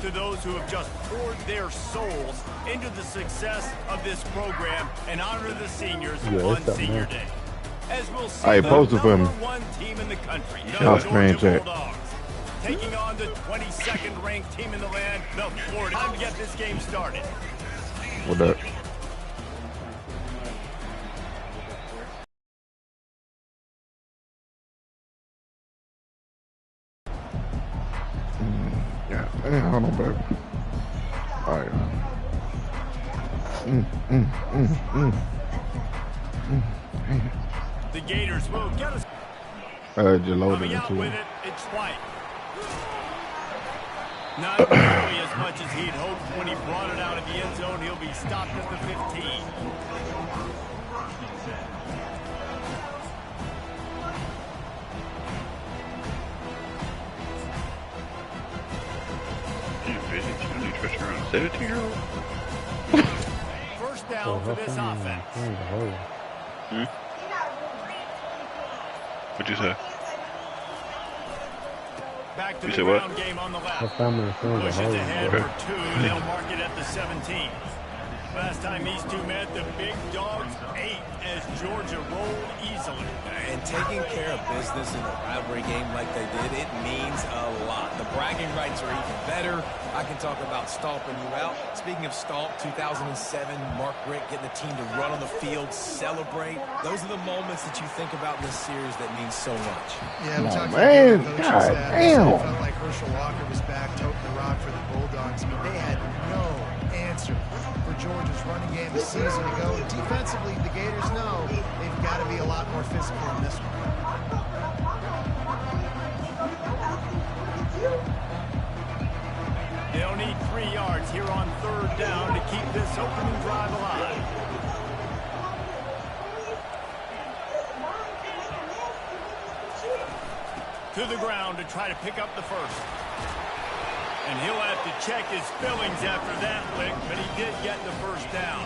to those who have just poured their souls into the success of this program and honor the seniors on Senior Day. As we'll see, the #1 team in the country, the Georgia Bulldogs, taking on the 22nd ranked team in the land, the Florida. Time to get this game started. What up? Yeah, hold on, baby. All right. The Gators will get us. Just loading Coming out into with it, it's White. Not nearly as much as he'd hoped when he brought it out of the end zone. He'll be stopped at the 15. First down for this offense. What'd you say? Back to you the say ground what? game on the left. Pushes ahead for 2. They'll mark it at the 17. Last time these two met, the big dogs ate as Georgia rolled easily. And taking care of business in a rivalry game like they did, it means a lot. The bragging rights are even better. I can talk about stomping you out. Speaking of stomp, 2007, Mark Richt getting the team to run on the field, celebrate. Those are the moments that you think about in this series that mean so much. Yeah, we talked man, about God damn. damn. It felt like Herschel Walker was back toting the rock for the Bulldogs. I mean, they had no answer for Georgia's running game a season ago. And defensively, the Gators know they've got to be a lot more physical in this one. They'll need 3 yards here on 3rd down to keep this opening drive alive. To the ground to try to pick up the first. And he'll have to check his fillings after that lick, but he did get the first down.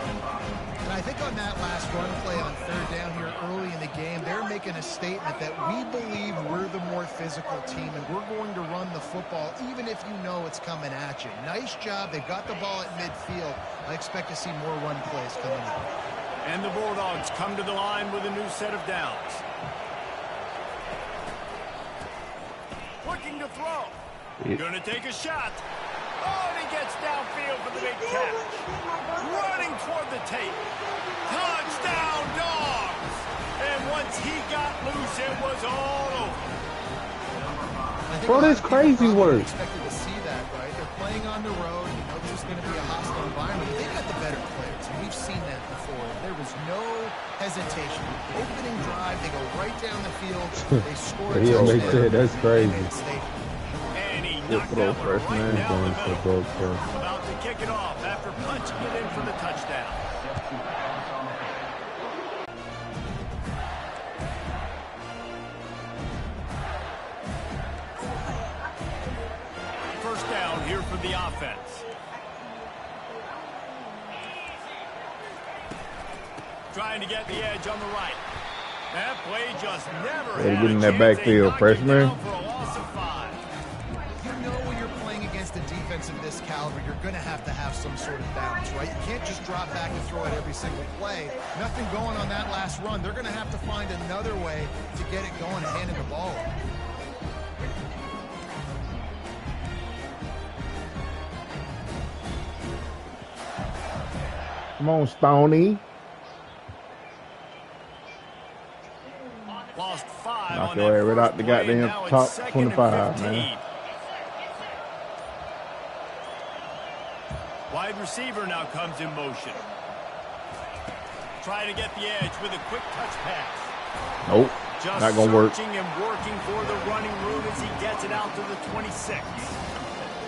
And I think on that last run play on 3rd down here early in the game, they're making a statement that we believe we're the more physical team and we're going to run the football even if you know it's coming at you. Nice job. They've got the ball at midfield. I expect to see more run plays coming up. And the Bulldogs come to the line with a new set of downs. Looking to throw. Gonna take a shot. Oh, and he gets downfield for the big catch. Running toward the tape. Touchdown, Dogs! And once he got loose, it was all over. Bro, that's crazy work. Expected to see that, right? They're playing on the road. You know, there's going to be a hostile environment. But they've got the better players, and we've seen that before. There was no hesitation. Opening drive, they go right down the field. They score a touchdown. That's crazy. And he Good knocked throw, out first right man, down the going for middle. both first. About to kick it off after punching it in for the touchdown. First down here for the offense. Trying to get the edge on the right. That play just never had getting a that chance. backfield, They freshman. knocked him down for a loss of 5. You know when you're playing against a defense of this caliber, you're going to have some sort of balance, right? You can't just drop back and throw it every single play. Nothing going on that last run. They're going to have to find another way to get it going and handing the ball. Come on, Stoney. Lost 5 Knock on your that ass right first out the play. goddamn Now it's top 2nd and 25, 15. man. Wide receiver now comes in motion. Trying to get the edge with a quick touch pass. Nope, Just not gonna work. searching and working for the running route as he gets it out to the 26.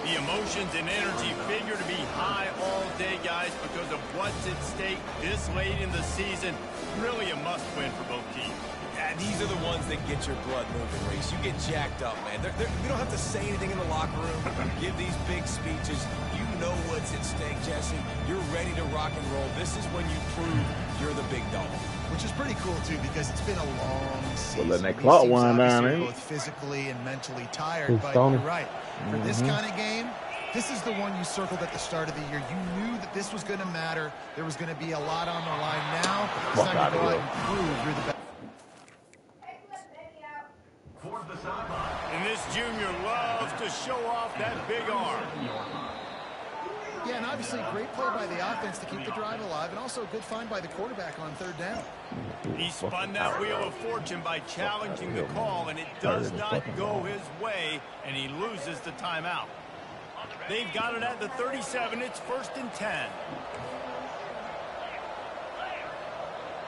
The emotions and energy figure to be high all day, guys, because of what's at stake this late in the season. Really a must-win for both teams. Yeah, these are the ones that get your blood moving, Reese. You get jacked up, man. We don't have to say anything in the locker room, give these big speeches. You know what's at stake, Jesse. You're ready to rock and roll. This is when you prove you're the big dog. Which is pretty cool, too, because it's been a long season. letting that clock These teams wind down, obviously ain't it? both physically and mentally tired, Good but Stoney. you're right. For this kind of game, This is the one you circled at the start of the year. You knew that this was going to matter. There was going to be a lot on the line. Now it's time to go out and prove you're the best. And this junior loves to show off that big arm. Yeah, and obviously great play by the offense to keep the drive alive, and also a good find by the quarterback on third down. He spun that wheel of fortune by challenging the call, and it does not go his way, and he loses the timeout. They've got it at the 37. It's 1st and 10.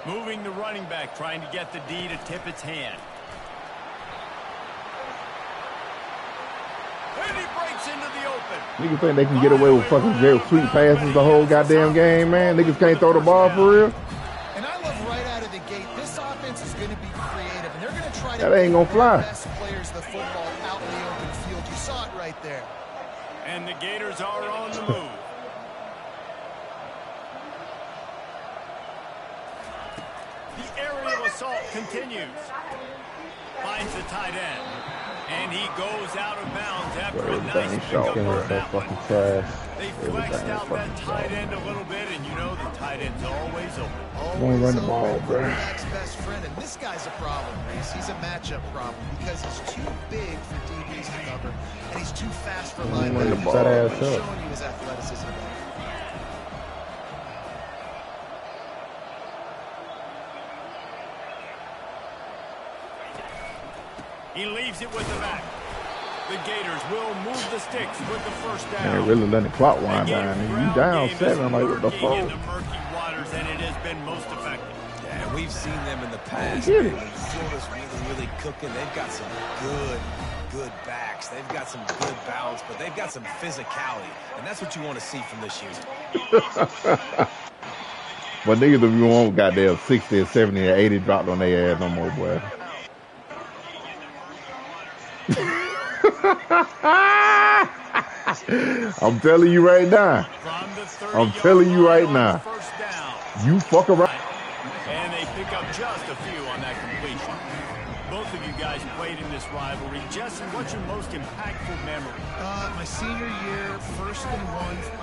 Moving the running back, trying to get the D to tip its hand. And he breaks into the open. Niggas think they can get away with fucking sweet passes the whole goddamn game, man. Niggas can't throw the ball for real. And I love right out of the gate, this offense is going to be creative, and they're going to try to that ain't gonna fly. The best players the football out in the open field. You saw it right there. And the Gators are on the move. The aerial assault continues. Finds the tight end. And he goes out of bounds after a nice pickup on that one. They flexed out that tight end a little bit, and you know the tight end's always open. Don't run the ball, bro. Best friend, and this guy's a problem, Reese. He's a matchup problem because he's too big for DBs to cover, and he's too fast for linebackers. He's showing you his athleticism. He leaves it with the back. The Gators will move the sticks with the first down. Man, really letting the clock wind down. You down 7. I'm like, what the fuck? In the murky waters, and it has been most effective. Yeah, we've seen them in the past. When Florida's really cooking. They've got some good backs. They've got some good balance, but they've got some physicality, and that's what you want to see from this unit. But niggas, if you want goddamn 60 or 70 or 80 dropped on their ass no more, boy. I'm telling you right now. I'm telling you right now. You fuck around. And they pick up just a few on that completion. Both of you guys played in this rivalry. Jesse, what's your most impactful memory? My senior year, 1st and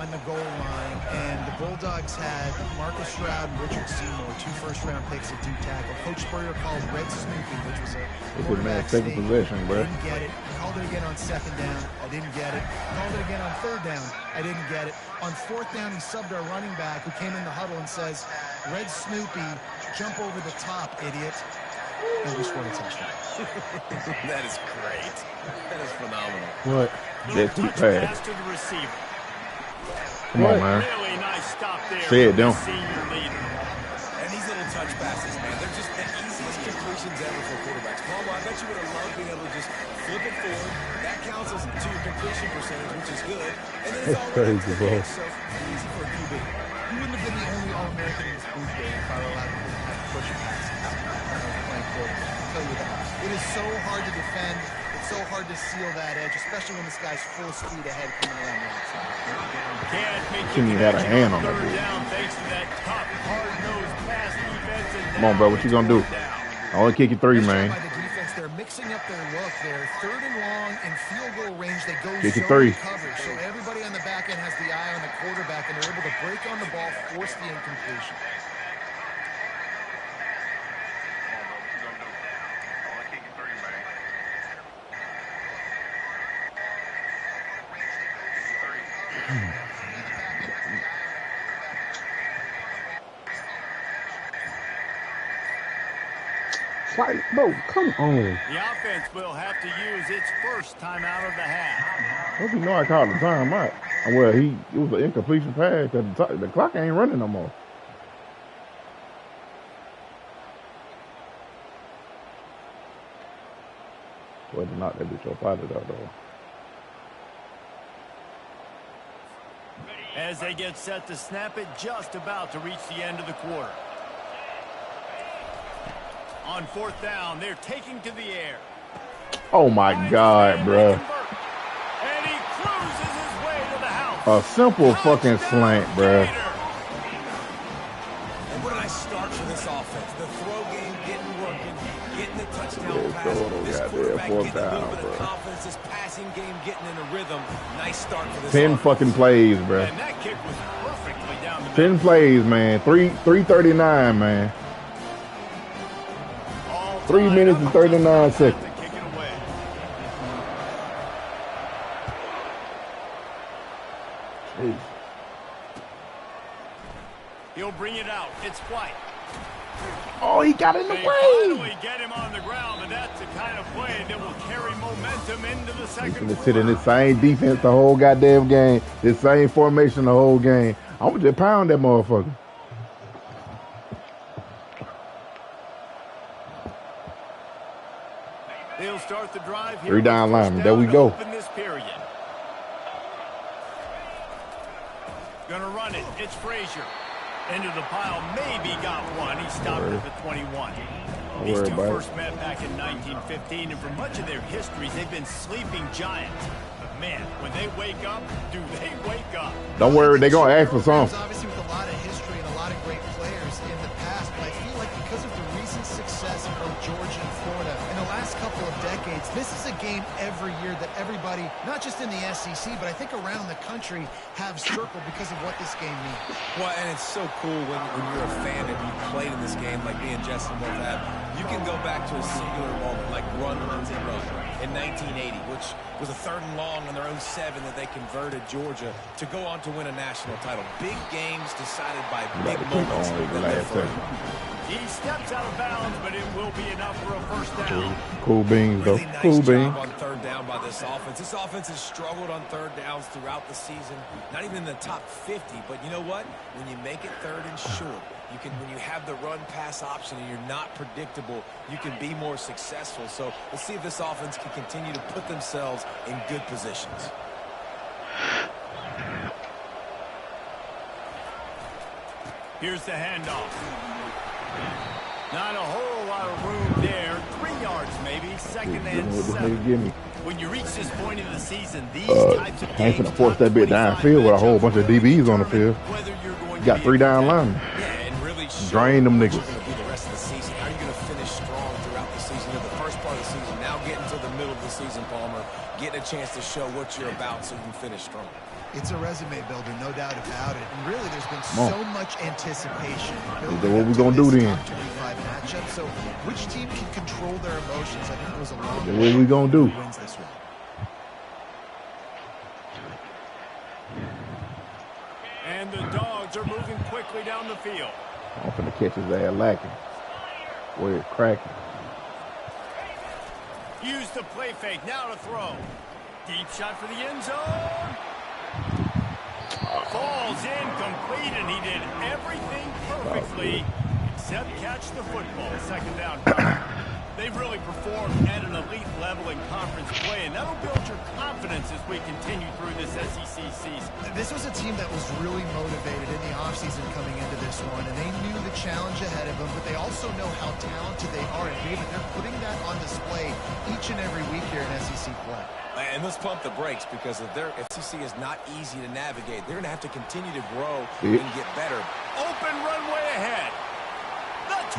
1 on the goal line, and the Bulldogs had Marcus Stroud and Richard Seymour, 2 first-round picks at D tackle. Coach Spurrier called Red Snoopy, which was a quarterback sneak. Possession, bro. I didn't get it. Called it again on 2nd down. I didn't get it. Called it again on 3rd down. I didn't get it. On 4th down, he subbed our running back, who came in the huddle and says, Red Snoopy, jump over the top, idiot. And we scored a touchdown. That is great. That is phenomenal. What? That's too fast. To the receiver. Come on, man. Really nice stop there. Say it, don't. Senior leader. And these little touch passes, man, they're just the easiest completions ever for quarterbacks. Paul, I bet you would have loved being able to just flip it forward. That counts as to your completion percentage, which is good. And then it's all crazy, bro. So easy for a QB. You wouldn't have been the only All-American in this booth game if I were allowed to push a pass. It is so hard to defend. It's so hard to seal that edge, especially when this guy's full speed ahead coming around the outside. Can't make He had a hand on that. down thanks to that tough, hard-nosed pass defense. Come on, bro. What you gonna do? I only kick you 3, man. By the defense, they're mixing up their look. They're 3rd and long in field goal range. They go kick you 3. coverage. So everybody on the back end has the eye on the quarterback, and they're able to break on the ball, force the incompletion. Like, bro, come on. The offense will have to use its first timeout of the half. Hope you know I called the time out. Well, it was an incompletion pass. The clock ain't running no more. Well, to knock that bitch up out of there, though. As they get set to snap it, just about to reach the end of the quarter. On 4th down, they're taking to the air. Oh my God, bro. And he cruises his way to the house. A simple fucking slant, bro. And what a nice start for this offense. The throw game getting working, getting the touchdown pass. This quarterback getting a little bit of confidence. This pass passing game getting in a rhythm. Nice start for this 10 offense. fucking plays, bro. And that kick was perfectly down the 10 plays, man. 3:39, man. 3 minutes and 39 seconds. Jeez. He'll bring it out. It's White. Oh, he got in the They way. finally get him on the ground, but that's the kind of play that will carry momentum into the second He's gonna quarter. sit in the same defense the whole goddamn game. This same formation the whole game. I'm gonna just pound that motherfucker. They'll start the drive here. 3 down linemen. There we go. Open this period. Gonna run it. It's Frazier. Into the pile. Maybe got one. He stopped at the 21. These two first met back in 1915, and for much of their histories, they've been sleeping giants. But man, when they wake up, do they wake up? Don't worry, they're gonna ask for some. Obviously, with a lot of history and a lot of great players in the past, but I feel like because of the recent success in both Georgia and Florida in the last couple of decades, this is a game every year that everybody, not just in the SEC, but I think around the country, have circled because of what this game means. Well, and it's so cool when you're a fan and you played in this game like me and Justin both have. You can go back to a singular moment like Run, Lindsey, Run in 1980, which was a 3rd and long on their own 7 that they converted Georgia to go on to win a national title. Big games decided by big moments. He steps out of bounds, but it will be enough for a first down. Cool beans, though. Really nice Cool job beans. on 3rd down by this offense. This offense has struggled on 3rd downs throughout the season. Not even in the top 50, but you know what? When you make it 3rd and short, you can, when you have the run-pass option and you're not predictable, you can be more successful. So let's see if this offense can continue to put themselves in good positions. Here's the handoff. Not a whole lot of room there. 3 yards maybe. 2nd and 7. When you reach this point in the season, these types of games, ain't gonna force that bit downfield with a whole bunch of DBs on the field. You got 3 down linemen. Yeah, and really Drain them niggas. Going to be the rest of the season. How are you going to finish strong throughout the season? In the first part of the season, now getting to the middle of the season, Palmer, getting a chance to show what you're about so you can finish strong. It's a resume builder, no doubt about it. And really, there's been so much anticipation. What we gonna do then? Matchup. So, which team can control their emotions? I think it was a long. What we gonna do? Wins this one. And the Dogs are moving quickly down the field. I'm finna catch his ass lacking. Boy, it's cracking. Use the play fake. Now to throw. Deep shot for the end zone. Falls incomplete, and he did everything perfectly except catch the football. 2nd down. They've really performed at an elite level in conference play, and that'll build your confidence as we continue through this SEC season. This was a team that was really motivated in the offseason coming into this one, and they knew the challenge ahead of them, but they also know how talented they are, and David, they're putting that on display each and every week here in SEC play. And let's pump the brakes because if their SEC is not easy to navigate, they're going to have to continue to grow and get better. Open runway ahead.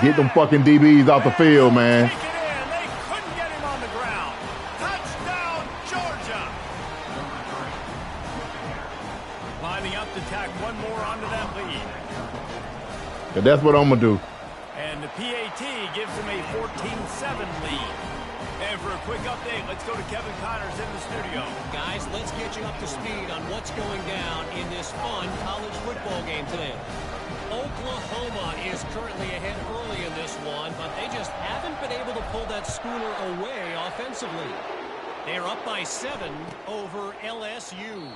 Get them fucking DBs off the field, man. Take it in. They couldn't get him on the ground. Touchdown, Georgia. Lining up to tack one more onto that lead. And that's what I'm gonna do. And the PAT gives them a 14-7 lead. And for a quick update, let's go to Kevin Connors in the studio. Guys, let's get you up to speed on what's going down in this fun college football game today. Oklahoma is currently ahead early in this one, but they just haven't been able to pull that schooner away offensively. They're up by 7 over LSU.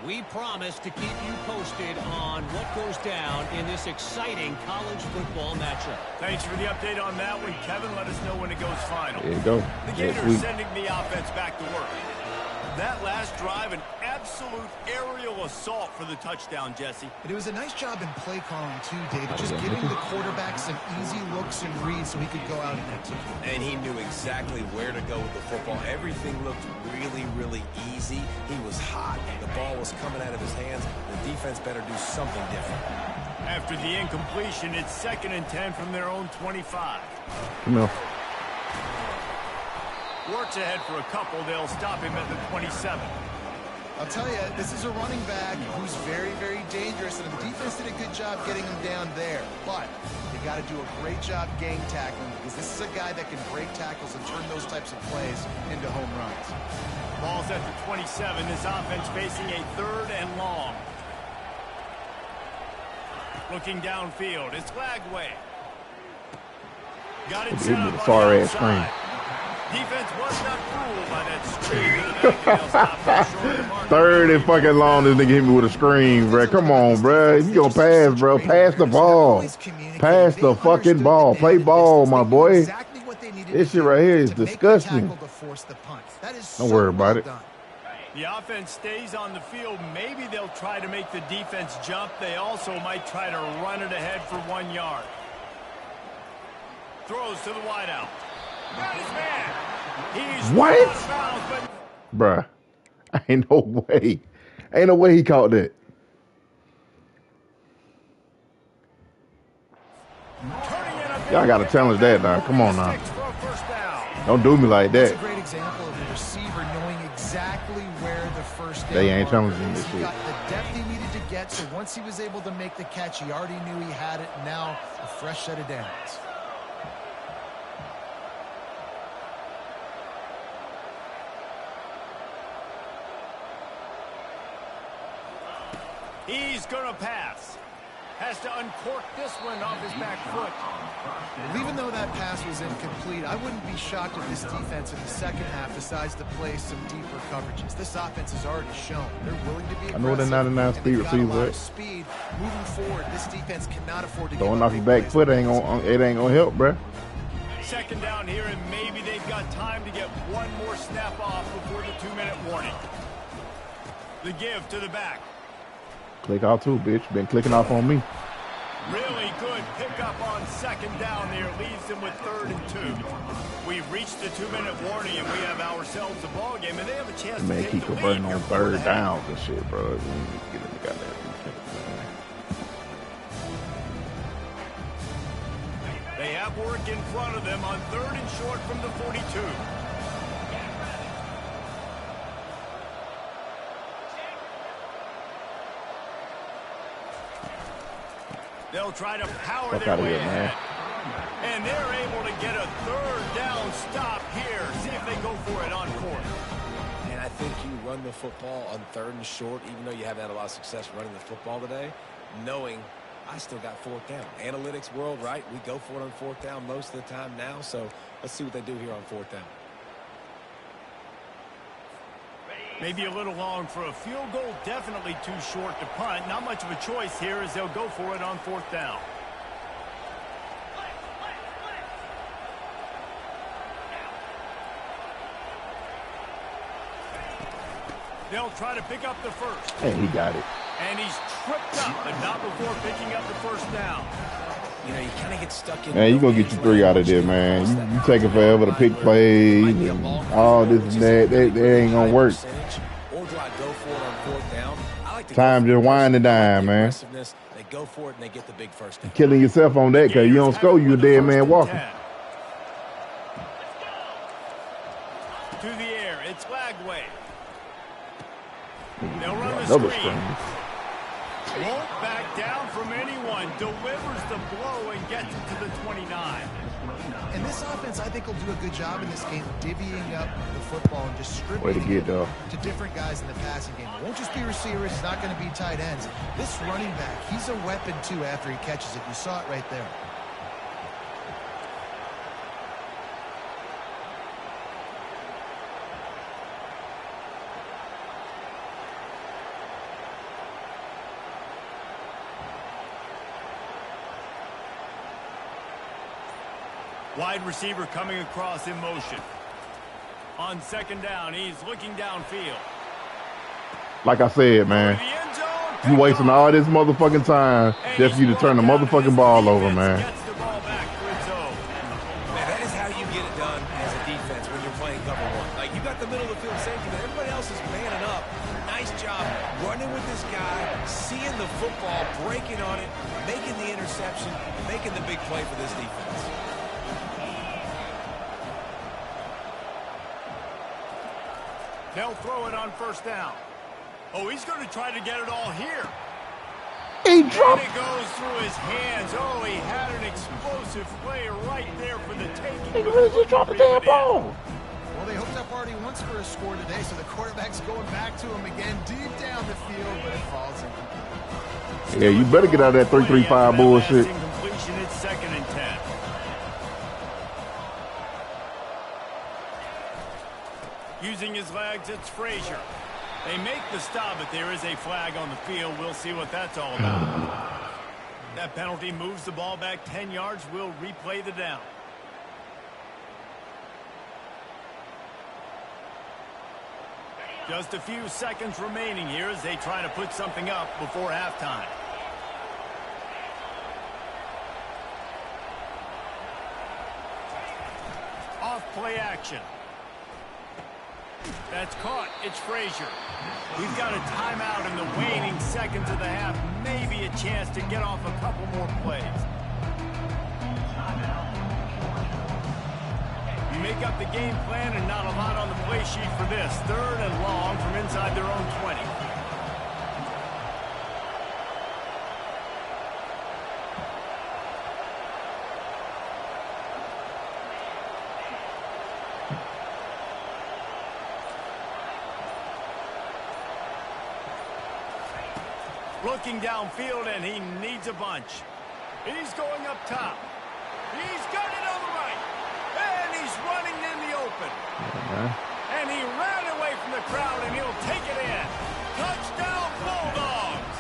We promise to keep you posted on what goes down in this exciting college football matchup. Thanks for the update on that one, Kevin. Let us know when it goes final. There you go. The Gators sending the offense back to work. That last drive, an absolute aerial assault for the touchdown, Jesse. And it was a nice job in play calling, too, David. Just giving the quarterback some easy looks and reads so he could go out and execute. And he knew exactly where to go with the football. Everything looked really, really easy. He was hot. The ball was coming out of his hands. The defense better do something different. After the incompletion, it's 2nd and 10 from their own 25. Come on. Works ahead for a couple. They'll stop him at the 27. I'll tell you, this is a running back who's very, very dangerous, and the defense did a good job getting him down there. But they got to do a great job gang tackling, because this is a guy that can break tackles and turn those types of plays into home runs. Ball's at the 27. This offense facing a 3rd and long. Looking downfield, it's Lagway. Got it set up on the outside. Defense was not fooled by that screen. 3rd and fucking long, this nigga hit me with a screen, bro. Come on, bro. You gonna pass, bro. Pass the ball. Pass the fucking ball. Play ball, my boy. This shit right here is disgusting. Don't worry about it. The offense stays on the field. Maybe they'll try to make the defense jump. They also might try to run it ahead for 1 yard. Throws to the wideout. Got his man. He's what? Bruh. Ain't no way. Ain't no way he caught that. Y'all got to challenge that now. Come on now. Don't do me like that. That's a great example of a receiver knowing exactly where the first down. They ain't challenging this shit. He got the depth he needed to get, so once he was able to make the catch, he already knew he had it. Now a fresh set of downs. He's going to pass. Has to uncork this one off his back foot. Even though that pass was incomplete, I wouldn't be shocked if this defense in the second half decides to play some deeper coverages. This offense has already shown they're willing to be aggressive. I know they're 99 speed receiver. Speed moving forward. This defense cannot afford to throwing off your back foot ain't gonna help, bruh. Second down here, and maybe they've got time to get one more snap off before the 2-minute warning. The give to the back. Click out too, bitch. Been clicking off on me. Really good pickup on second down there. Leaves them with 3rd and 2. We've reached the 2-minute warning, and we have ourselves a ball game, and they have a chance to take keep converting on 3rd downs and shit, bro. Get in the goddamn defense, man. They have work in front of them on 3rd and short from the 42. They'll try to power their way ahead. And they're able to get a 3rd down stop here. See if they go for it on 4th. And I think you run the football on 3rd and short, even though you haven't had a lot of success running the football today, knowing I still got 4th down. Analytics world, right? We go for it on 4th down most of the time now, so let's see what they do here on 4th down. Maybe a little long for a field goal. Definitely too short to punt. Not much of a choice here as they'll go for it on 4th down. They'll try to pick up the first. And he got it. And he's tripped up, but not before picking up the first down. You know, you kind of get stuck in. Man, you gonna get you 3 out of there, man. You taking forever to pick plays and all this and that. That ain't gonna work. Or do I go for it on 4th down? I like to time just wind and dime, man. They go for it and they get the big first down. Killing yourself on that because you don't score, you a dead man walking. To the air, it's Lagway. They'll run the screen. Won't back down from anyone. Delivers the blow and gets it to the 29. And this offense, I think, will do a good job in this game divvying up the football and distributing it to different guys in the passing game. It won't just be receivers. It's not going to be tight ends. This running back, he's a weapon, too, after he catches it. You saw it right there. Wide receiver coming across in motion. On second down, he's looking downfield. Like I said, man, you wasting all this motherfucking time just for you to turn the motherfucking ball over, man. Man, that is how you get it done as a defense when you're playing cover one. Like, you got the middle of the field safety, but everybody else is manning up. Nice job running with this guy, seeing the football, breaking on it, making the interception, making the big play for this defense. They'll throw it on first down. Oh, he's going to try to get it all here. He dropped. And it goes through his hands. Oh, he had an explosive play right there for the taking. He really just dropped the damn ball. Well, they hooked up already once for a score today, so the quarterback's going back to him again deep down the field, but it falls incomplete. Yeah, you better get out of that 3-3-5 bullshit. Incompletion, it's 2nd and 10. Using his legs, it's Frazier. They make the stop, but there is a flag on the field. We'll see what that's all about. That penalty moves the ball back 10 yards. We'll replay the down. Just a few seconds remaining here as they try to put something up before halftime. Off play action. That's caught. It's Frazier. We've got a timeout in the waning seconds of the half. Maybe a chance to get off a couple more plays. You make up the game plan and not a lot on the play sheet for this. 3rd and long from inside their own 20. Looking downfield, and he needs a bunch. He's going up top. He's got it on the right. And he's running in the open. And he ran away from the crowd, and he'll take it in. Touchdown, Bulldogs.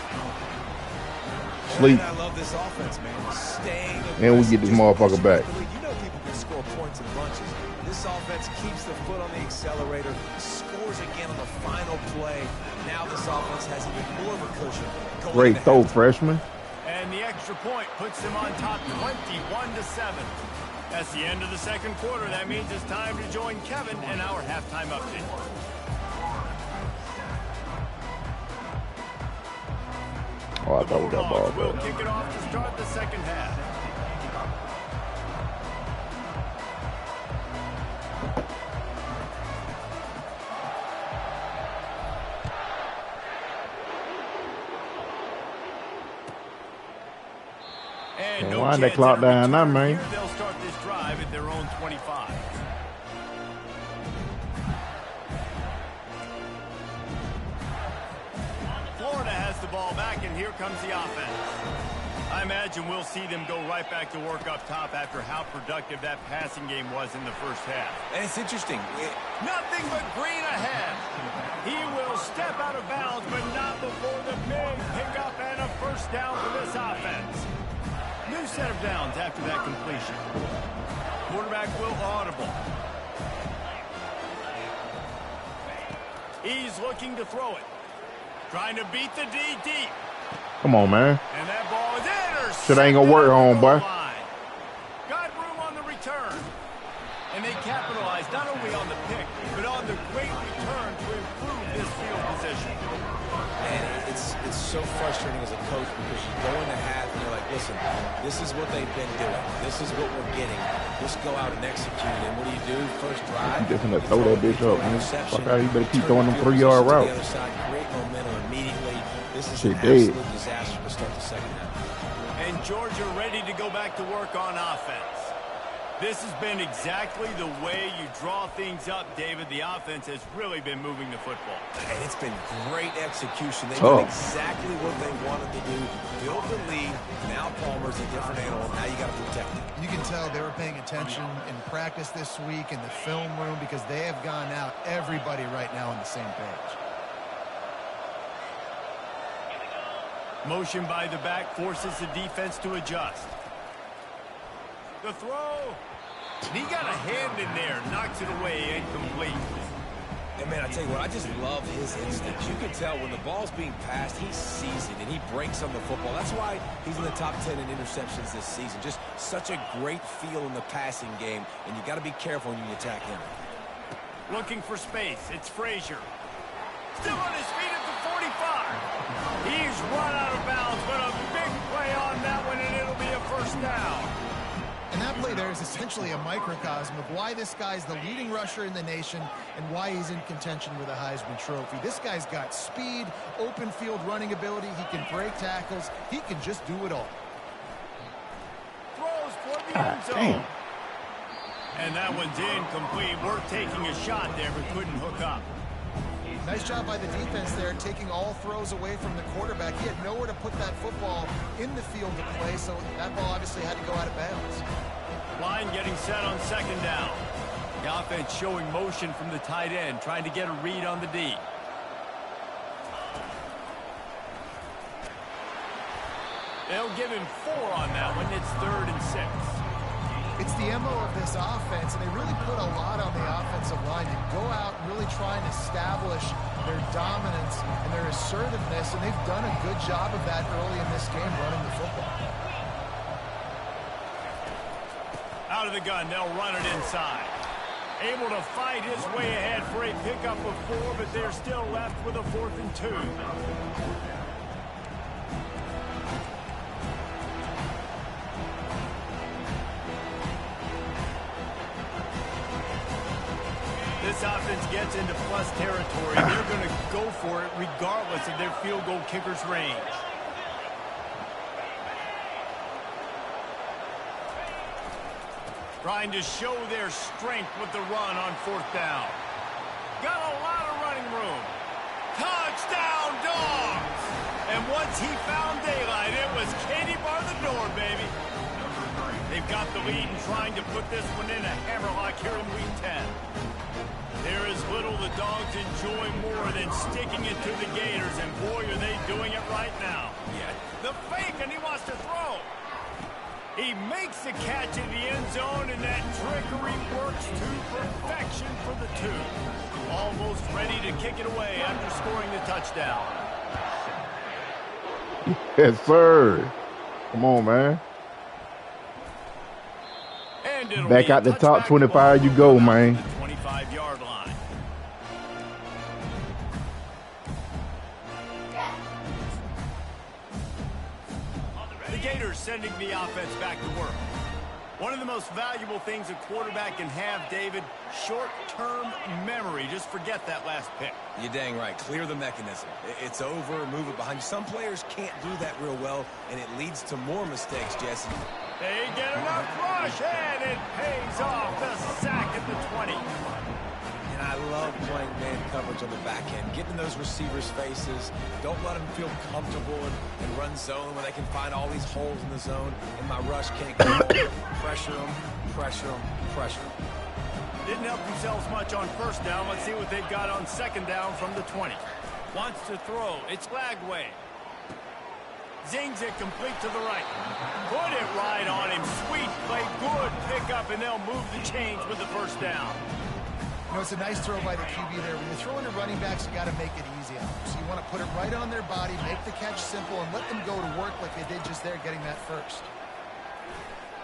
Sleep. Man, I love this offense, man. Staying And we get this motherfucker back. You know people can score points in bunches. This offense keeps the foot on the accelerator, scores again on the final play. Now this offense has even more of a cushion. Great throw, freshman. And the extra point puts them on top 21-7. That's the end of the 2nd quarter. That means it's time to join Kevin and our halftime update. Oh, I thought we got ball. We'll kick it off to start the 2nd half. And no wind that clock down now, man. Here they'll start this drive at their own 25. Florida has the ball back, and here comes the offense. I imagine we'll see them go right back to work up top after how productive that passing game was in the first half. And it's interesting. Nothing but green ahead. He will step out of bounds, but not before the big pickup and a first down for this offense. New set of downs after that completion. Quarterback will audible. He's looking to throw it. Trying to beat the D deep. Come on, man. And that ball is intercepted. Shit ain't gonna work, homeboy. Got room on the return. And they capitalized not only on the pick, but on the great return to improve this field position. And it's so frustrating as a coach because you go into half and you're like, listen, this is what they've been doing. This is what we're getting. Just go out and execute. And what do? First drive. You just gonna throw that bitch up, man. Fuck out, you better keep throwing them 3-yard routes. The other side, great momentum immediately. This is Shit an dead. absolute disaster to start the 2nd half. And Georgia ready to go back to work on offense. This has been exactly the way you draw things up, David. The offense has really been moving the football. And it's been great execution. They did exactly what they wanted to do. Build the lead. Now Palmer's a different animal. Now you got to protect it. You can tell they were paying attention in practice this week in the film room because they have gone out, everybody right now on the same page. Motion by the back forces the defense to adjust. The throw. He got a hand in there, knocks it away, incomplete. And man, I tell you what, I just love his instincts. You can tell when the ball's being passed, he sees it and he breaks on the football. That's why he's in the top 10 in interceptions this season. Just such a great feel in the passing game, and you got to be careful when you attack him. Looking for space. It's Frazier. Still on his feet at the 45. He's run out of bounds, but a big play on that one, and it'll be a first down. And that play play there is essentially a microcosm of why this guy's the leading rusher in the nation and why he's in contention with a Heisman Trophy. This guy's got speed, open field running ability. He can break tackles. He can just do it all. Throws for the end zone. And that one's incomplete. Worth taking a shot there, but couldn't hook up. Nice job by the defense there, taking all throws away from the quarterback. He had nowhere to put that football in the field to play, so that ball obviously had to go out of bounds. Line getting set on second down. The offense showing motion from the tight end, trying to get a read on the D. They'll give him 4 on that one. It's 3rd and 6. It's the MO of this offense, and they really put a lot on the offensive line to go out and really try and establish their dominance and their assertiveness, and they've done a good job of that early in this game running the football. Out of the gun, they'll run it inside. Able to fight his way ahead for a pickup of 4, but they're still left with a 4th and 2. This offense gets into plus territory. They're going to go for it regardless of their field goal kicker's range. Trying to show their strength with the run on 4th down. Got a lot of running room. Touchdown, Dogs! And once he found daylight, it was Katie bar the door, baby. They've got the lead and trying to put this one in a hammerlock here in Week 10. There is little the Dogs enjoy more than sticking it to the Gators, and boy, are they doing it right now. Yeah, the fake, and he wants to throw. He makes the catch in the end zone, and that trickery works to perfection for the 2. Almost ready to kick it away after scoring the touchdown. Yes, sir. Come on, man. Back out the top 25 you go, man. 25-yard line. The Gators sending the offense back to work. One of the most valuable things a quarterback can have, David, short-term memory. Just forget that last pick. You're dang right. Clear the mechanism. It's over, move it behind you. Some players can't do that real well, and it leads to more mistakes, Jesse. They get enough rush, and it pays off. The sack at the 20. And I love playing man coverage on the back end, getting those receivers' faces. Don't let them feel comfortable and run zone when they can find all these holes in the zone, and my rush can't go. Pressure them, pressure them, pressure them. Didn't help themselves much on 1st down. Let's see what they've got on 2nd down from the 20. Wants to throw. It's Lagway. Zings it complete to the right. Put it right on him. Sweet play. Good pickup, and they'll move the chains with the 1st down. You know, it's a nice throw by the QB there. When you're throwing to running backs, you got to make it easy on them. So you want to put it right on their body, make the catch simple, and let them go to work like they did just there, getting that 1st.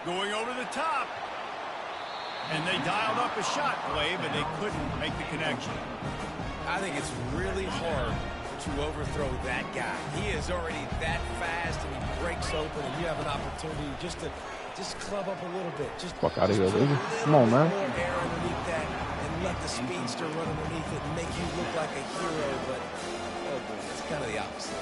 Going over the top. And they dialed up a shot play, but they couldn't make the connection. I think it's really hard to overthrow that guy. He is already that fast, and he breaks open, and you have an opportunity just to club up a little bit. Just fuck out of here, baby. Come on, man. More air underneath that, and let the speedster run underneath it and make you look like a hero. But oh boy, it's kind of the opposite.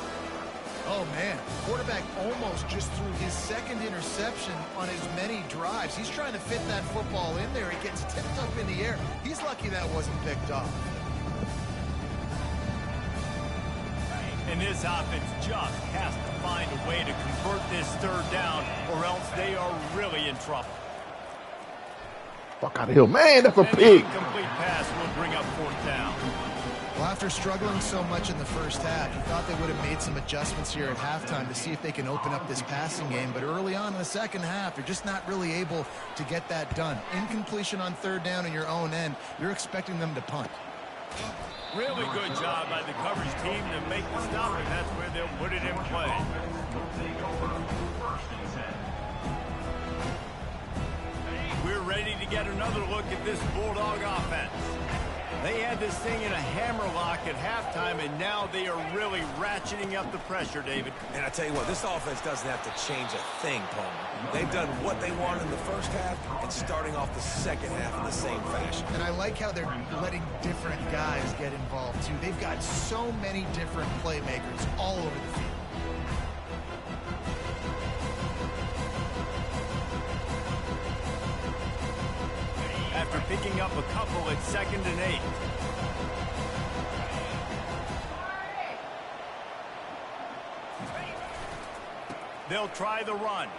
Oh, man. Quarterback almost just threw his 2nd interception on as many drives. He's trying to fit that football in there. It gets tipped up in the air. He's lucky that wasn't picked off. And this offense just has to find a way to convert this 3rd down, or else they are really in trouble. Fuck out of here. Man, that's a pick. Incomplete pass will bring up 4th down. Well, after struggling so much in the 1st half, you thought they would have made some adjustments here at halftime to see if they can open up this passing game. But early on in the 2nd half, they're just not really able to get that done. Incompletion on 3rd down in your own end, you're expecting them to punt. Really good job by the coverage team to make the stop, and that's where they'll put it in play. We're ready to get another look at this Bulldog offense. They had this thing in a hammerlock at halftime, and now they are really ratcheting up the pressure, David. And I tell you what, this offense doesn't have to change a thing, Palmer. They've done what they wanted in the first half and starting off the second half in the same fashion. And I like how they're letting different guys get involved, too. They've got so many different playmakers all over the field. After picking up a couple at 2nd and 8. They'll try the run.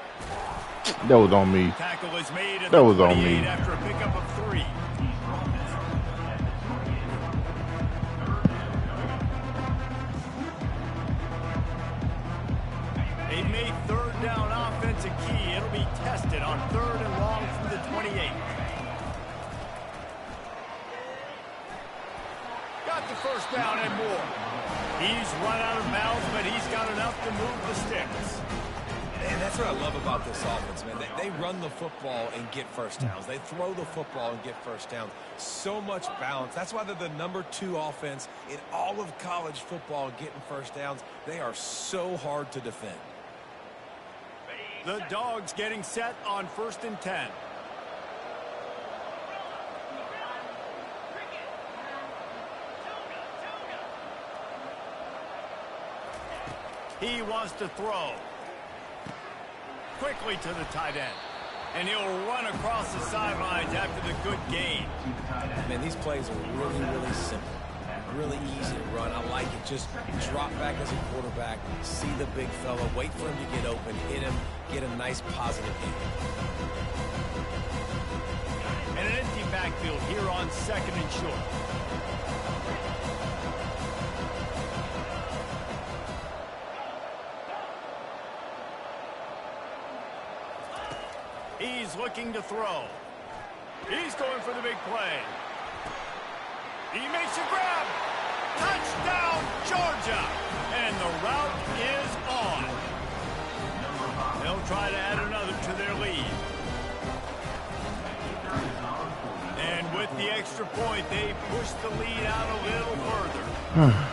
That was on me. Tackle is made at that was on me. After a pickup of 3. They've made 3rd down offense a key. It'll be tested on 3rd and long from the 28. Got the first down and more. He's run out of bounds, but he's got enough to move the sticks. And that's what I love about this offense, man. They run the football and get first downs. They throw the football and get first downs. So much balance. That's why they're the #2 offense in all of college football getting first downs. They are so hard to defend. The Dogs getting set on 1st and 10. He wants to throw. Quickly to the tight end. And he'll run across the sidelines after the good gain. Man, these plays are really, really simple. Really easy to run. I like it. Just drop back as a quarterback, see the big fella, wait for him to get open, hit him, get a nice positive gain. And an empty backfield here on 2nd and short. He's looking to throw. He's going for the big play. He makes a grab. Touchdown, Georgia. And the route is on. They'll try to add another to their lead. And with the extra point, they push the lead out a little further.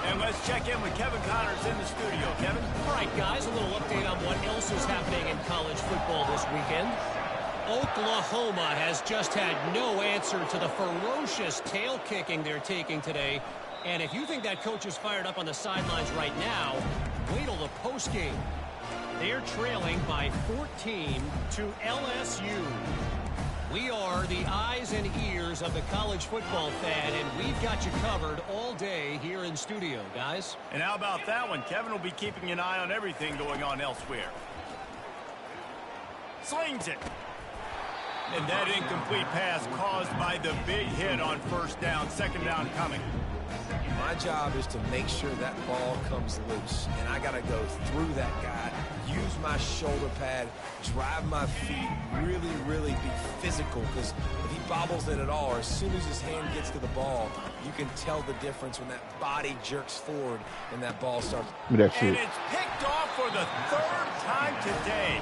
And let's check in with Kevin Connors in the studio. Kevin? All right, guys, a little update on what else is happening in college football this weekend. Oklahoma has just had no answer to the ferocious tail kicking they're taking today. And if you think that coach is fired up on the sidelines right now, wait till the postgame. They're trailing by 14 to LSU. We are the eyes and ears of the college football fan, and we've got you covered all day here in studio, guys. And how about that one? Kevin will be keeping an eye on everything going on elsewhere. Slings it. And that incomplete pass caused by the big hit on 1st down, 2nd down coming. My job is to make sure that ball comes loose, and I got to go through that guy, use my shoulder pad, drive my feet, really, really be physical, because if he bobbles it at all, or as soon as his hand gets to the ball, you can tell the difference when that body jerks forward and that ball starts. And it's picked off for the 3rd time today.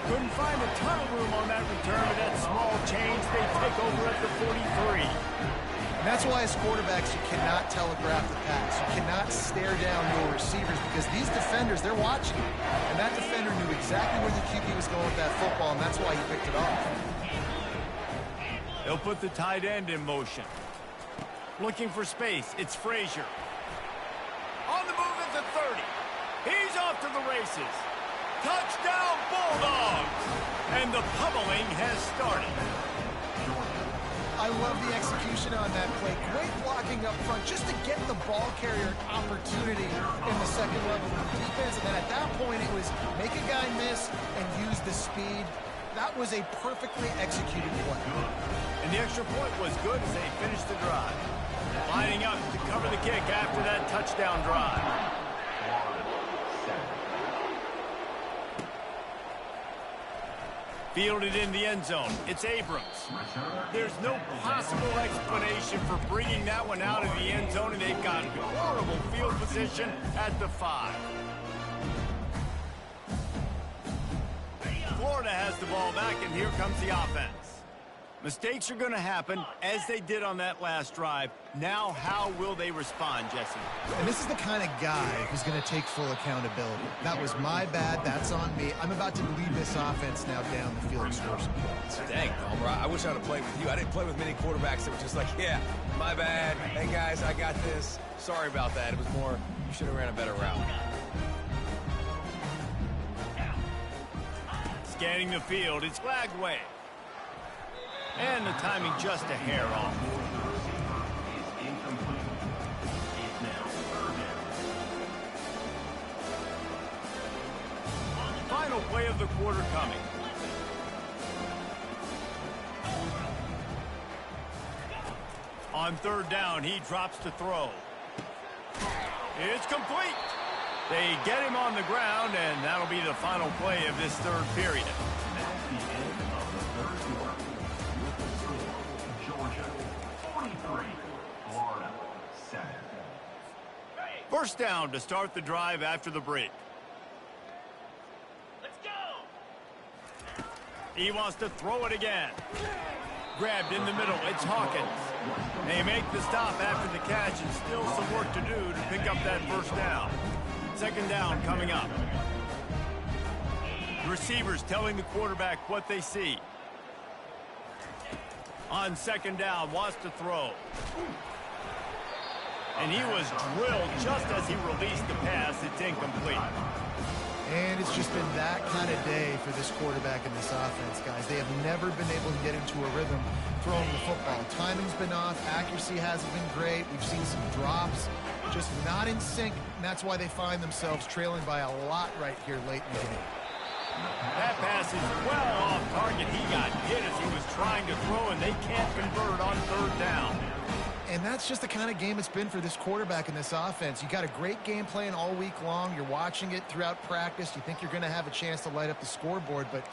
Couldn't find a ton of room on that return, but that small change, they take over at the 43. And that's why as quarterbacks, you cannot telegraph the pass. You cannot stare down your receivers because these defenders, they're watching you. And that defender knew exactly where the QB was going with that football, and that's why he picked it off. They'll put the tight end in motion. Looking for space. It's Frazier. On the move at the 30. He's off to the races. Touchdown, Bulldogs! And the pummeling has started. I love the execution on that play. Great blocking up front just to get the ball carrier an opportunity in the second level of defense. And then at that point, it was make a guy miss and use the speed. That was a perfectly executed play. And the extra point was good as they finished the drive. Lining up to cover the kick after that touchdown drive. Fielded in the end zone. It's Abrams. There's no possible explanation for bringing that one out of the end zone, and they've got horrible field position at the 5. Florida has the ball back, and here comes the offense. Mistakes are going to happen, as they did on that last drive. Now, how will they respond, Jesse? And this is the kind of guy who's going to take full accountability. That was my bad. That's on me. I'm about to lead this offense now down the field and score some points. Dang, Homer, I wish I'd have played with you. I didn't play with many quarterbacks that were just like, yeah, my bad. Hey, guys, I got this. Sorry about that. It was more, you should have ran a better route. Scanning the field, it's flagged away. And the timing just a hair off. Final play of the quarter coming. On third down, he drops to throw. It's complete. They get him on the ground, and that'll be the final play of this third period. That's the end of the third quarter. Georgia 43, Florida 7. First down to start the drive after the break. Let's go! He wants to throw it again. Grabbed in the middle, it's Hawkins. They make the stop after the catch, and still some work to do to pick up that first down. Second down coming up. Receivers telling the quarterback what they see. On second down, wants to throw. And he was drilled just as he released the pass. It's incomplete. And it's just been that kind of day for this quarterback and this offense, guys. They have never been able to get into a rhythm throwing the football. Timing's been off. Accuracy hasn't been great. We've seen some drops. Just not in sync, and that's why they find themselves trailing by a lot right here late in the game. That pass is well off target. He got hit as he was trying to throw, and they can't convert on third down. And that's just the kind of game it's been for this quarterback and this offense. You got a great game plan all week long. You're watching it throughout practice. You think you're going to have a chance to light up the scoreboard, but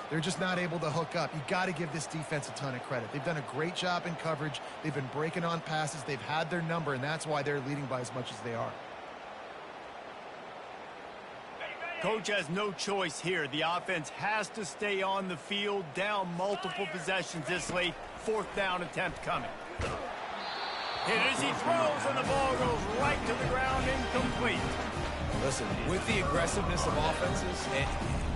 they're just not able to hook up. You got to give this defense a ton of credit. They've done a great job in coverage. They've been breaking on passes. They've had their number, and that's why they're leading by as much as they are. Coach has no choice here. The offense has to stay on the field, down multiple possessions this late. Fourth down attempt coming. Hit as he throws, and the ball goes right to the ground, incomplete. Listen, with the aggressiveness of offenses and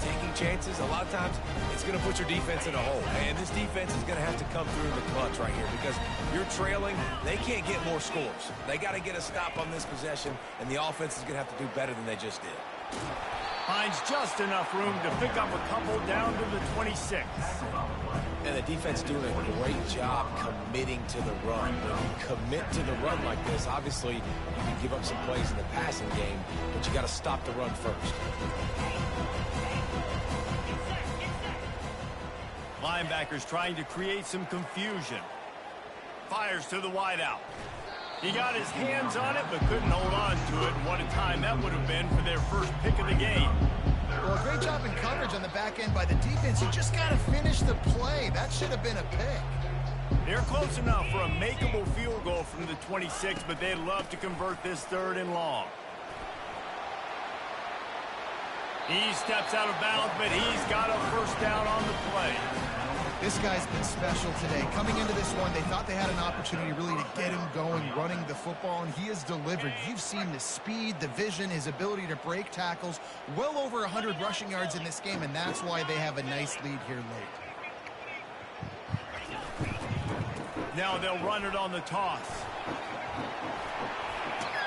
taking chances, a lot of times it's going to put your defense in a hole. And this defense is going to have to come through in the clutch right here because you're trailing. They can't get more scores. They got to get a stop on this possession, and the offense is going to have to do better than they just did. Finds just enough room to pick up a couple down to the 26. And the defense doing a great job committing to the run. When you commit to the run like this, obviously you can give up some plays in the passing game, but you got to stop the run first. Linebackers trying to create some confusion. Fires to the wideout. He got his hands on it, but couldn't hold on to it. And what a time that would have been for their first pick of the game. Well, great job in coverage on the back end by the defense. You just got to finish the play. That should have been a pick. They're close enough for a makeable field goal from the 26, but they'd love to convert this third and long. He steps out of bounds, but he's got a first down on the play. This guy's been special today. Coming into this one, they thought they had an opportunity really to get him going, running the football, and he has delivered. You've seen the speed, the vision, his ability to break tackles. Well over 100 rushing yards in this game, and that's why they have a nice lead here late. Now they'll run it on the toss.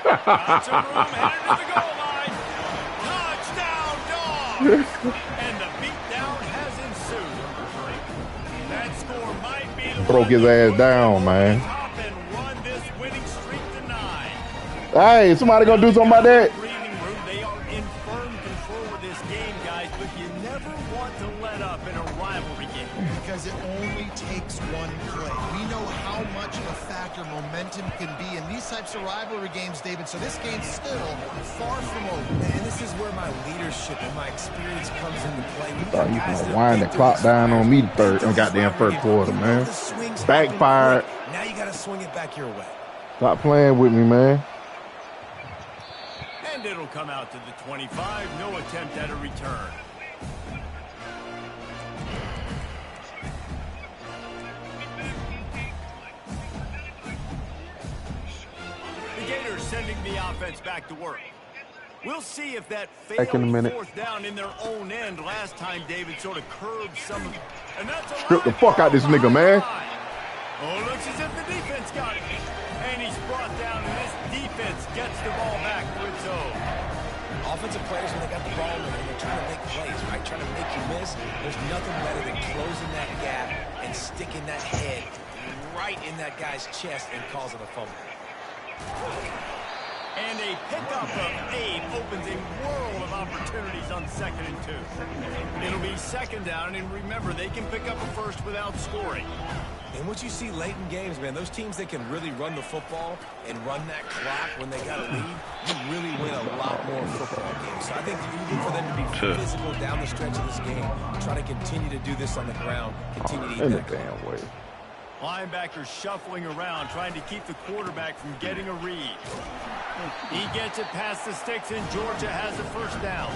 Got some room, headed to the goal line. Touchdown, Dogs! And the beatdown has ensued. That score might be the broke his ass down, man. Top and run this winning streak to 9. Hey, somebody gonna do something about that? Breathing room. They are in firm control of this game, guys, but you never want to let up in a rivalry game. Because it only takes one play. We know how much of a factor momentum can be in these types of rivalry games, David, so this game's still far from over. And this is where my leadership and my experience comes into play. Thought you gonna wind the clock down on me goddamn first quarter, man. Backfired. Now you gotta swing it back your way. Stop playing with me, man. And it'll come out to the 25. No attempt at a return. getting the offense back to work. We'll see if that failed fourth down in their own end last time David sort of curbed some of... And that's strip the fuck out this nigga, man. Oh, looks as if the defense got it. And he's brought down, and this defense gets the ball back for its own. Offensive players, when they got the ball, and they're trying to make plays, right? Trying to make you miss. There's nothing better than closing that gap and sticking that head right in that guy's chest and causing a fumble. And a pickup of 8 opens a world of opportunities on 2nd and 2. It'll be 2nd down, and remember, they can pick up a first without scoring. And what you see late in games, man, those teams that can really run the football and run that clock when they got a lead, you really win a lot more football games. So I think even for them to be physical down the stretch of this game, try to continue to do this on the ground, continue to eat that damn way. Linebackers shuffling around, trying to keep the quarterback from getting a read. He gets it past the sticks, and Georgia has a first down.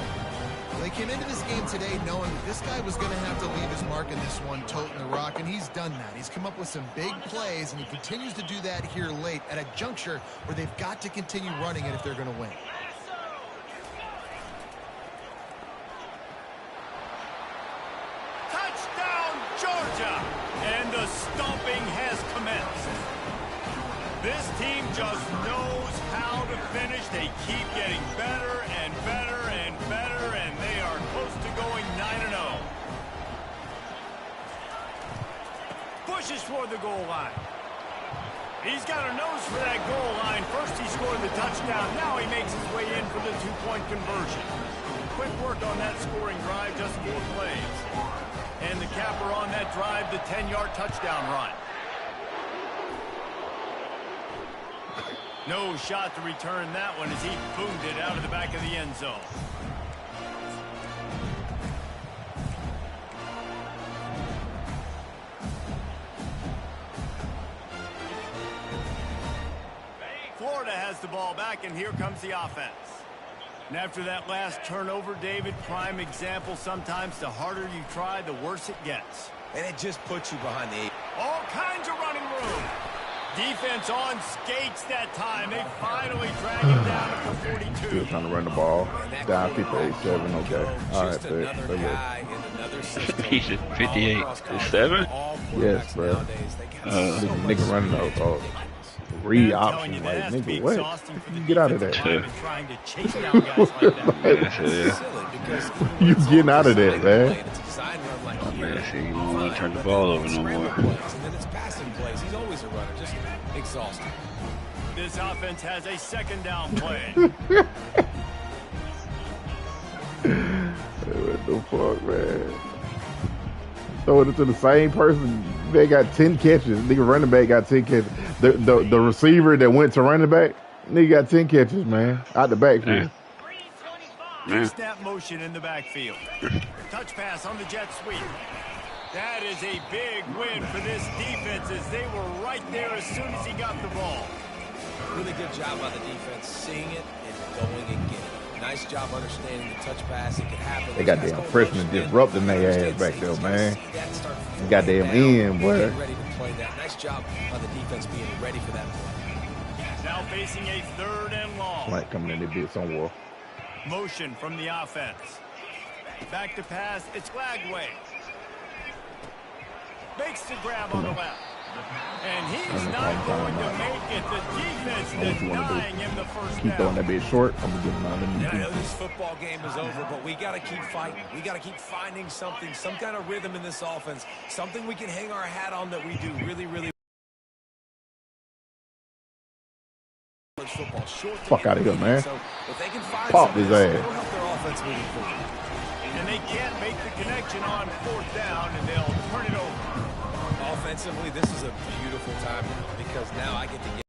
They came into this game today knowing that this guy was going to have to leave his mark in this one, toting the rock, and he's done that. He's come up with some big plays, and he continues to do that here late at a juncture where they've got to continue running it if they're going to win. Touchdown, Georgia! And the stomping has commenced. This team just knows how to finish. They keep getting better and better and better, and they are close to going 9-0. Pushes for the goal line. He's got a nose for that goal line. First he scored the touchdown. Now he makes his way in for the 2-point conversion. Quick work on that scoring drive, just 4 plays. And the capper on that drive, the 10-yard touchdown run. No shot to return that one as he boomed it out of the back of the end zone. Florida has the ball back, and here comes the offense. And after that last turnover, David, prime example, sometimes the harder you try, the worse it gets. And it just puts you behind the 8. All kinds of running room. Defense on skates that time. They finally drag him down at the 42. Still trying to run the ball. Down 58-7. Okay. All right, He's at 58-7. Yes, bro. Nigga running those read option, like, nigga, what? You get out of that. You getting out of that, man. Oh, man, see, you don't want to turn the ball over no more. He's always a runner, just exhausted. This offense has a 2nd down play. What the fuck, man? Throwing it to the same person. They got 10 catches. Nigga running back got 10 catches. The receiver that went to running back, nigga got 10 catches, man. Out the backfield. Snap motion in the backfield. Touch pass on the jet sweep. That is a big win for this defense as they were right there as soon as he got the ball. Really good job by the defense, seeing it and going and getting it. Nice job understanding the touch pass. It could happen. They got damn freshmen disrupting their ass back there, man. Goddamn in, boy. Ready to play that. Nice job on the defense being ready for that play. Now facing a 3rd and long. Might come in and do somewhere. Motion from the offense. Back to pass. It's Lagway. Makes the grab on the left. And he's not going to make it. The defense denying him the first down. Keep throwing that bit short. I'm going to get him out of I know this football game is over, but we got to keep fighting. We got to keep finding something, some kind of rhythm in this offense, something we can hang our hat on that we do really, really well. Football. Short fuck out of here, man. So if they can find pop his ass. It'll help their offense moving forward. And they can't make the connection on 4th down, and they'll turn it over. Offensively, this is a beautiful time because now I get to get.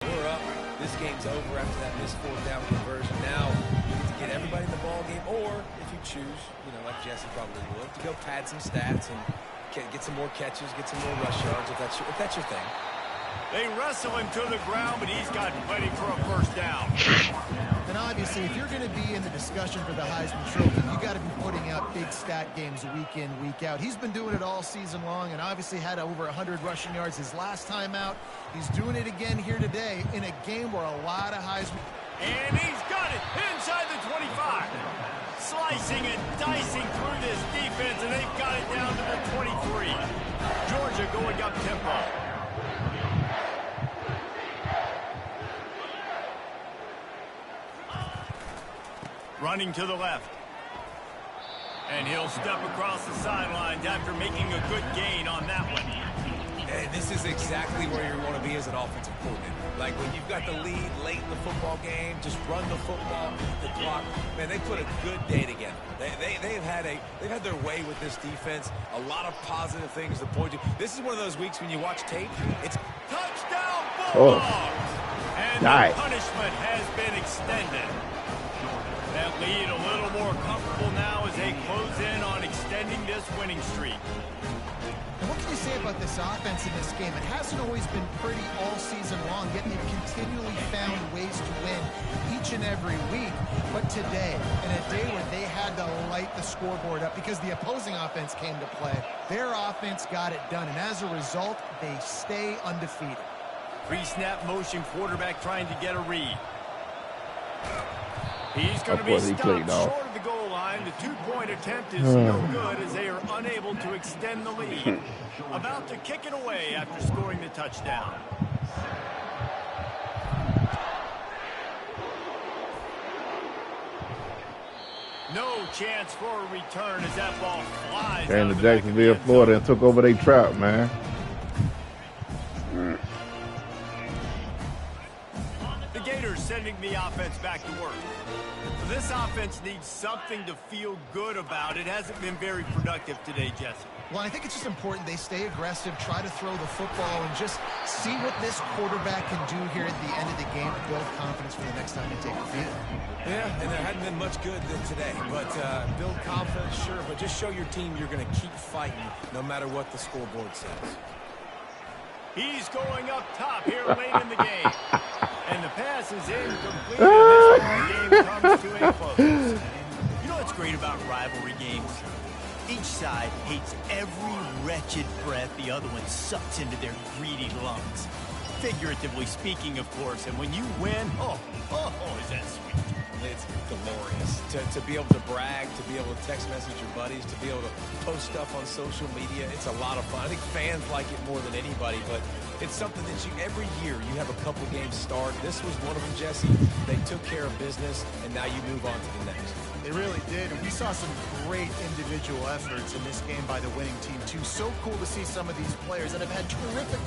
We're up. This game's over after that missed 4th down conversion. Now you get to get everybody in the ball game, or if you choose, like Jesse probably would, to go pad some stats and get some more catches, get some more rush yards if that's your thing. They wrestle him to the ground, but he's got plenty for a first down. And obviously obviously, if you're going to be in the discussion for the Heisman Trophy, you got to be putting up big stat games week in, week out. He's been doing it all season long and obviously had over 100 rushing yards his last time out. He's doing it again here today in a game where a lot of Heisman... And he's got it inside the 25. Slicing and dicing through this defense, and they've got it down to the 23. Georgia going up tempo. Running to the left. And he'll step across the sidelines after making a good gain on that one. And this is exactly where you want to be as an offensive coordinator. Like when you've got the lead late in the football game, just run the football, the clock. Man, they put a good day together. They've had their way with this defense. A lot of positive things to point to. This is one of those weeks when you watch tape. It's touchdown Bulldogs. And the punishment has been extended. That lead a little more comfortable now as they close in on extending this winning streak. And what can you say about this offense in this game? It hasn't always been pretty all season long, yet they've continually found ways to win each and every week. But today, in a day where they had to light the scoreboard up because the opposing offense came to play, their offense got it done. And as a result, they stay undefeated. Pre-snap motion quarterback trying to get a read. He's going to be stopped short of the goal line. The two-point attempt is no good as they are unable to extend the lead. About to kick it away after scoring the touchdown. No chance for a return as that ball flies. Came to Jacksonville, Florida, and took over their trap, man. The Gators sending the offense back to work. This offense needs something to feel good about. It hasn't been very productive today, Jesse. Well, I think it's just important they stay aggressive, try to throw the football, and just see what this quarterback can do here at the end of the game to build confidence for the next time they take the field. Yeah, and there hadn't been much good today. But build confidence, sure, but just show your team you're going to keep fighting no matter what the scoreboard says. He's going up top here late in the game. And the pass is incomplete, and this game comes to a close. You know what's great about rivalry games? Each side hates every wretched breath the other one sucks into their greedy lungs. Figuratively speaking, of course. And when you win, oh, is that sweet. It's glorious to be able to brag, to be able to text message your buddies, to be able to post stuff on social media. It's a lot of fun. I think fans like it more than anybody, but it's something that every year you have a couple games start. This was one of them, Jesse. They took care of business, and now you move on to the next. They really did, and we saw some great individual efforts in this game by the winning team, too. So cool to see some of these players that have had terrific